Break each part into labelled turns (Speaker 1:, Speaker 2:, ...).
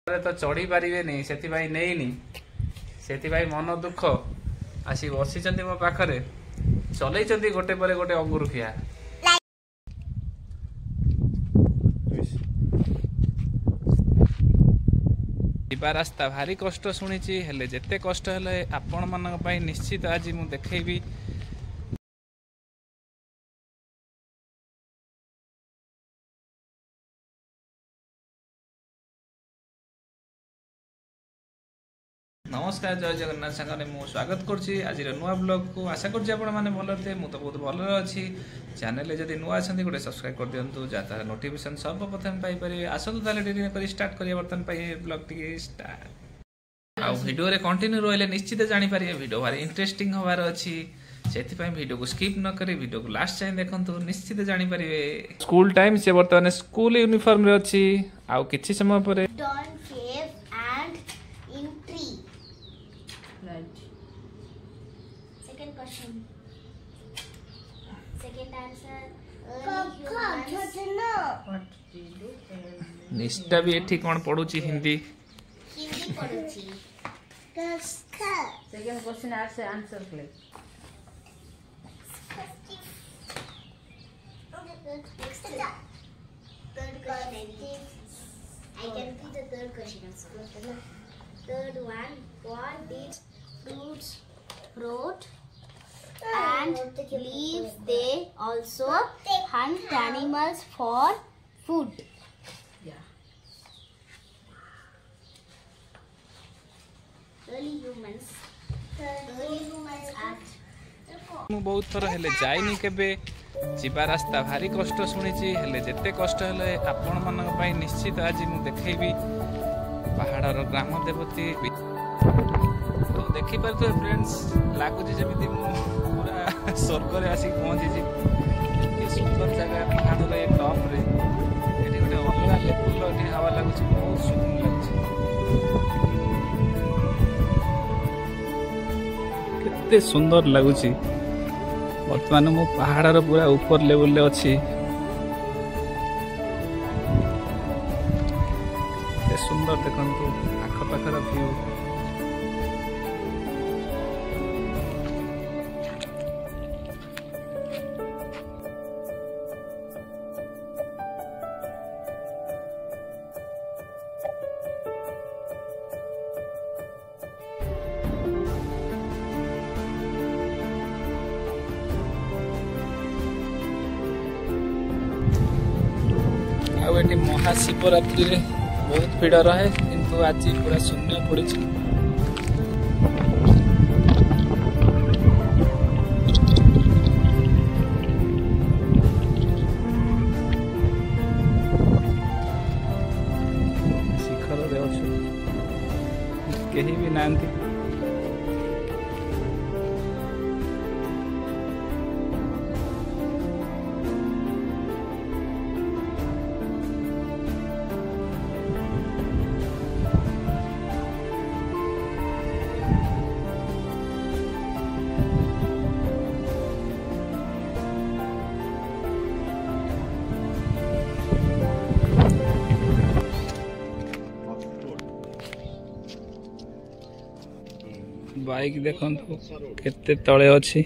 Speaker 1: तो चढ़ी पारे नहीं से मन दुख आसी बसी मो पाखरे चलई गोटे पर गोटे अंगुर खिया जीवा रास्ता भारी कष्ट शुणी हेले जेते कष्ट हेले आपण मान निश्चित आज मु देखैबी। नमस्कार जय जगन्नाथ सांगने मु स्वागत करुच्ची आज नुआ ब्लॉग को आशा करुच्ची आपण मैंने भल थे मु तो बहुत भल अच्छी चैनल जदि नुआ अच्छा गोटे सब्सक्राइब कर दिंतु जहाँ नोटिफिकेशन सर्वप्रथम पाइपर आसतु डेरी कर स्टार्ट करिए बर्तमान ब्लॉग टी स्टार्ट आ वीडियो रे कंटिन्यू रहिले निश्चित जानि पारे वीडियो भारी इंटरेस्टिंग होबार अछि सेति पय वीडियो को स्किप न करी वीडियो को लास्ट टाइम देखंतु निश्चित जानि पारिबे। स्कूल टाइम से बर्तमान स्कूल यूनिफॉर्म रे अछि आ किछि समय परे निष्ठा भी एठी कोन पढुची हिंदी
Speaker 2: पढुची second question answer please. I can see the third question. Third one, what did fruit and leaves they also hunt animals for food? Early humans asked.
Speaker 1: मु बहुत थर हेले जाइनी केबे जीवा रास्ता भारी कष्ट शुणी हेले जेते कष्ट हेले आपण मानक पई निश्चित आज मु देखैबी पहाड़र ग्राम देवती तो देखि परतो फ्रेंड्स लागुची जेमिति मु पूरा स्वर्ग रे आसी पहुंची छी के सुंदर जगह पहाड़ रे टॉप रे एठी गोटे अलगा लेवल रो एठी हवा लागुची बहुत सुंदर लागुची केते सुंदर लागुची। वर्तमान मु पहाड़र पूरा ऊपर लेवल ले अछि केते सुंदर देखंतु आख पाखर व्यू महाशिवरात्रि रे बहुत भीड़ रहे किंतु आज पूरा शून्य पड़ी। शिखर रे अच्छु केही भी नांती बाइक देखंतु केते तळे अछि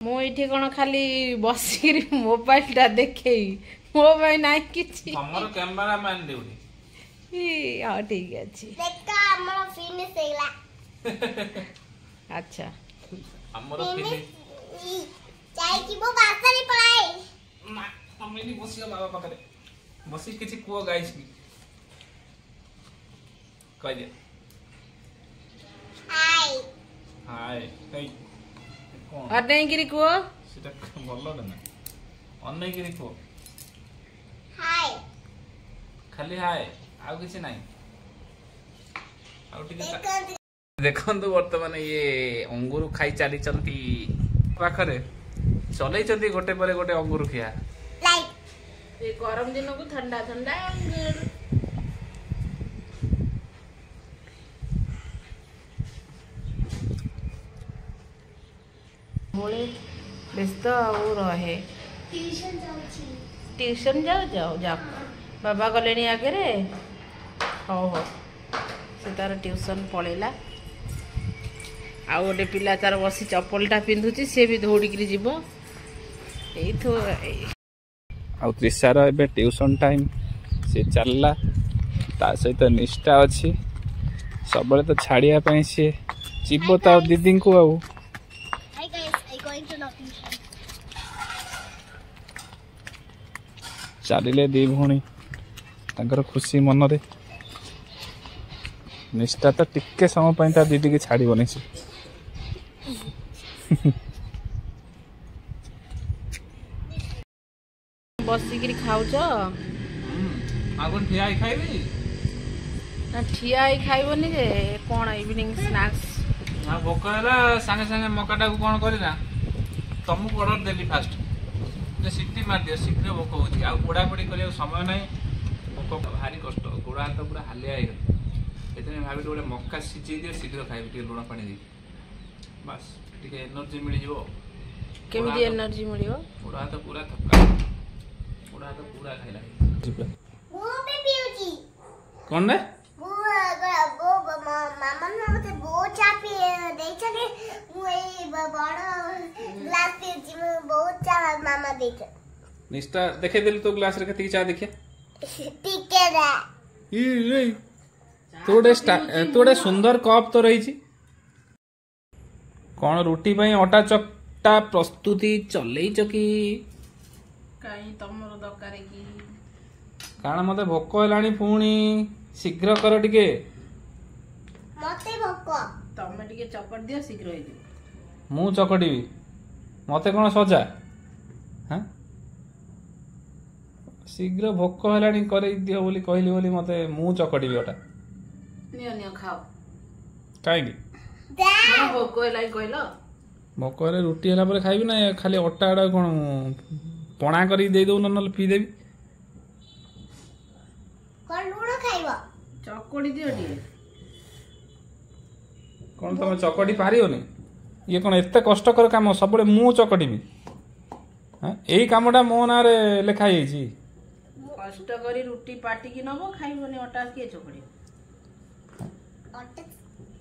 Speaker 2: मुझे कौन खाली बसिक मोबाइल टा देखे मोबाइल ना किछि
Speaker 1: हमर कैमरा मैन देउनी
Speaker 2: हां ठीक अछि
Speaker 3: देखा हमर फिनिश हेला
Speaker 2: अच्छा
Speaker 1: हमर फिनिश
Speaker 3: चाहे कि वो बासरी पड़ाए
Speaker 1: ना हम नहीं बसियो बाबा पाखरे बसी किछि कुओ गाइस भी कह दे
Speaker 3: हाय
Speaker 1: हाय हे
Speaker 2: अनैगिरी को
Speaker 1: सेटा भलो ना अनैगिरी को
Speaker 3: हाय
Speaker 1: खाली हाय आउ किछि नाही ଆଉ ଟିକେ ଦେଖନ୍ତୁ ବର୍ତ୍ତମାନ ଇଏ ଅଙ୍ଗୁର ଖାଇ ଚାଲିଛନ୍ତି ପାଖରେ ଚଲେଇଛନ୍ତି ଗୋଟେ ପରେ ଗୋଟେ ଅଙ୍ଗୁର ଖିଆ।
Speaker 2: ଏ ଗରମ ଦିନକୁ ଥଣ୍ଡା ଥଣ୍ଡା ଅଙ୍ଗୁର। मोले व्यस्त आउ रहे ट्यूशन जाओ जाओ जाओ बाबा गले आगे हो हो से तार ट्यूशन पलैला आ गोटे पिला तार बसी चप्पलटा पिंधुची सी भी दौड़िक जीव
Speaker 1: आ त्रिशार ए ट्यूशन टाइम सी चलला ता सहित निष्ठा अच्छी सब तो छाड़िया सी जीव ता दीदी को आउ चलिले दी भौणी तांकर खुशी मन रे निष्ठा तो टिके समय पाई ता दीदी की छाड़ी बने से
Speaker 2: बसिक खाऊच
Speaker 1: आगुन ठिया खाइबी
Speaker 2: ना ठिया खाइबनी जे कौन इवनिंग स्नैक्स
Speaker 1: आ भोक हैला संगे संगे मकाटा को कोन करिना तुमको ऑर्डर देली फास्ट जे सिटी मार दियो शीघ्र भोक होची आ पोड़ा पोड़ी करिया समय नै भोक भारी कष्ट गोड़ा हाथ पूरा हालिया आइ एतने भाबी गोटे मक्का सिची दियो शीघ्र खाइबी टे लुण पानी दी बस टिके एनर्जी मिली जिवो
Speaker 2: केमिति एनर्जी मिलियो
Speaker 1: गोड़ा हाथ पूरा थक्का गोड़ा हाथ पूरा खाइला
Speaker 3: वो भी पियूची
Speaker 1: कोन रे
Speaker 3: वो मामा ने मते बहुत चा पिए दे छके मु ए बड़ ग्लास पियूची मु बहुत चा मामा दे छ
Speaker 1: निष्ठा देखे दिल तो ग्लास रे कति चा देखिया
Speaker 3: टिके रे
Speaker 1: ई रे तोड़े सुंदर कप तो रही कौन रुटी पाई अटा चकटा प्रस्तुति चलई चकी
Speaker 2: काई तमरो दरकार की
Speaker 1: कारण मते भोक हेलाणी पुणी शीघ्र कर टिके
Speaker 3: मते भोक
Speaker 2: तमे टिके चकट दियो शीघ्र होई दियो
Speaker 1: मु चकटीबी मते कोन सजा हां शीघ्र भोक हेलाणी करे दियो बोली कहली बोली मते मु चकटीबी अटा
Speaker 2: नियो नियो खाओ
Speaker 1: काई
Speaker 2: मन भोक हेलाई कहलो
Speaker 1: भोक हेले रुटी हेला पर खाइबी ना खाली अटा अडा कोन पणा करी दे दउ नल पी देबी
Speaker 3: कोन लूण खाइबो
Speaker 2: चकड़ी दियो टिके
Speaker 1: कौन तुम चकटी पारियोनी ये कौन एत कष्टकर काम सब मु चकटीबी यही कामटा मो ना रे लेखा
Speaker 2: कष्ट करी रुटी पाटी की नबो खाइबनी अटा के चकड़ी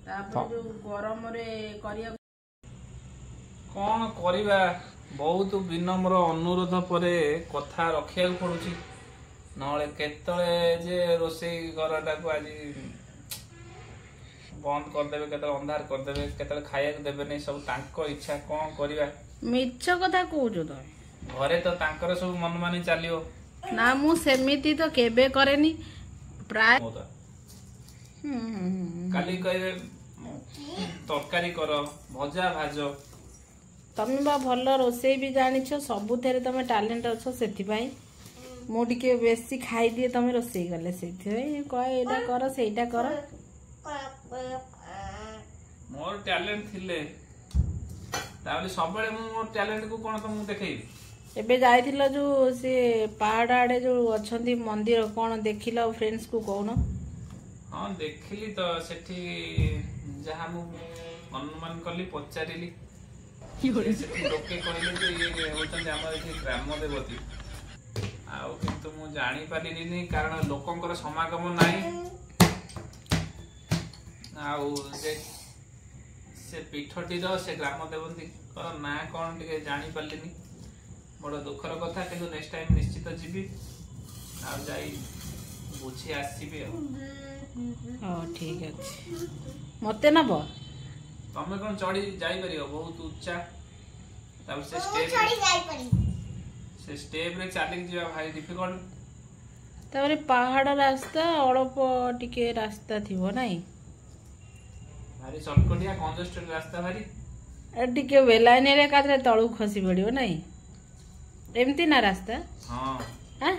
Speaker 2: तापर जो गरम रे करिया
Speaker 1: कौन करिबा बहुत विनम्र अनुरोध परे कथा रखिया पड़ुची नले केतले जे रोसई घरटा को आज बंद कर देबे केतले अंधार कर देबे केतले खाया देबे नै सब तांको इच्छा कोन करिबा
Speaker 2: मिछ कथा कहूजो तमे
Speaker 1: घरे तो तांकर सब मन मानी चलियो
Speaker 2: ना मु सेमिति तो केबे करेनी प्राय
Speaker 1: काली कहबे तरकारी कर भजा भाजो
Speaker 2: तमे बा भल रोसई भी जानिछ सबुथेरे तमे टैलेंट अछो सेति पई मु टिके बेसी खाई दिए तमे रोसई गले सेति पई कय एटा कर सेटा कर
Speaker 1: मोर टैलेंट थिले ताबले सबले मोर टैलेंट को कोन तुमको देखैबी
Speaker 2: एबे जाइथिलो जो से पहाड़ आड़े जो अछंती मंदिर कोन देखिलो फ्रेंड्स को कोन
Speaker 1: हां देखिली तो सेठी जहां मु अनुमान करली पचारिली लोके कहले जे ये होतन हमर एठी ग्राम देवती आउ किंतु मु जानि पालिनी कारण लोकंकर समागम नाही आउ से पीठटी से ग्राम देवती ना कौन टे जानी पार्लिनी बड़ दुखर कथा कि नेक्स्ट टाइम निश्चित जीवी बुझी आसबी
Speaker 2: ठीक अच्छे मते नब
Speaker 1: तमें कौन चढ़ी जापर बहुत उच्चा से स्टेप रे चलिक जा भाई डिफिकल्ट
Speaker 2: तारे पहाड़ रास्ता अल्प टिके रास्ता थिबो नाही
Speaker 1: भारी शॉर्टकटिया कंजेस्टेड रास्ता भारी
Speaker 2: टिके वेलाइने रे काथरे तळु खसी पड़ियो नाही एमती ना रास्ता
Speaker 1: हां
Speaker 2: हां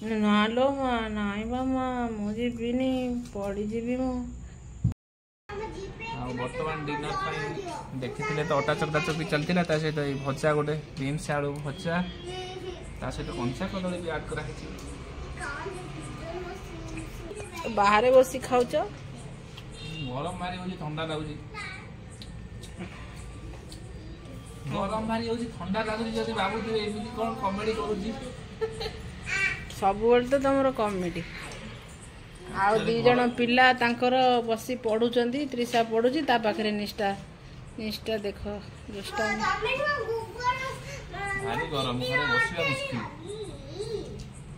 Speaker 2: ना लो मा नाई बामा मुझे बिनी पड़ी जीबी मु
Speaker 1: ଆଉ ବର୍ତ୍ତମାନ ଡିନର ପାଇଁ ଦେଖିଥିଲେ ତ ଅଟା ଚକଟା ଚକଟି ଚାଲିଥିଲା, ତା ସହିତ ଏଇ ଭଜା ଗୋଟେ ବିନ୍ସ ଆଳୁ ଭଜା, ତା ସହିତ କଞ୍ଚା କଦଳୀ ବି ଆଡ୍ କରାହେଇଛି।
Speaker 2: ବାହାରେ ବସି ଖାଉଛ?
Speaker 1: ଗରମ ଭାରି ହଉଛି, ଥଣ୍ଡା ଲାଗୁଛି। ଗରମ ଭାରି ହଉଛି, ଥଣ୍ଡା ଲାଗୁଛି। ଯଦି ଭାବୁଥିବେ ଏମିତି କଣ କମେଡି କରୁଛି।
Speaker 2: ସବୁବେଳେ ତ ତମର କମେଡି। ଆଉ 2 ଜଣ ପିଲା ତାଙ୍କର ବସି ପଢୁଛନ୍ତି। ତ୍ରିଷା ପଢୁଛି, ତା ପାଖରେ ନିଷ୍ଠା ଦେଖ ଦୁଷ୍ଟାମୀ।
Speaker 1: ଭାରି ଗରମ, ଘରେ ବସିବା ମୁସ୍କିଲ।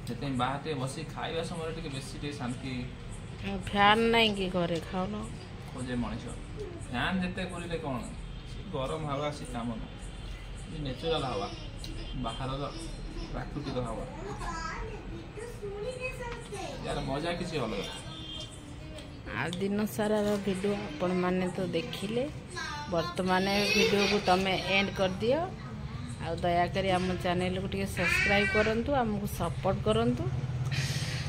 Speaker 1: ସେଥିପାଇଁ ବାହାରେ ବସି ଖାଇବା ସମୟରେ ଟିକେ ବେଶୀ ଟିକେ ଶାନ୍ତି
Speaker 2: ଫ୍ୟାନ୍ ନାହିଁ କି ଘରେ? ଖାଉନ।
Speaker 1: ଖୋଜେ ମଣିଷ। ଫ୍ୟାନ୍ ଯେତେ କରିଲେ କ'ଣ, ଗରମ ହାୱା ସେ କାମ ନୁହଁ। ନେଚୁରାଲ ହାୱା, ବାହାରର ପ୍ରାକୃତିକ ହାୱା, यार मजा किसी अलग।
Speaker 2: आ दिन सारार वीडियो आपण माने तो देखिले, वर्तमान वीडियो को तमे एंड कर दियो। आ दयाकरी आम चैनल को टिके सब्सक्राइब करंतु, हमको सपोर्ट करंतु।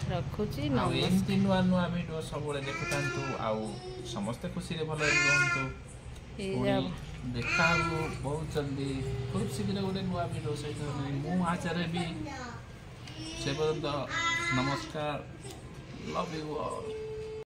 Speaker 2: रखुची
Speaker 1: नमस्कार। नुआ नुआ वीडियो सब देखुतांतु, आउ समस्त खुशी रे भलो रहंतु। देखा बहुत जल्दी खूब शीघ्र गोटे नुआ वीडियो सहित मु आचार्य भी से पर्यंत नमस्कार, लव यू ऑल।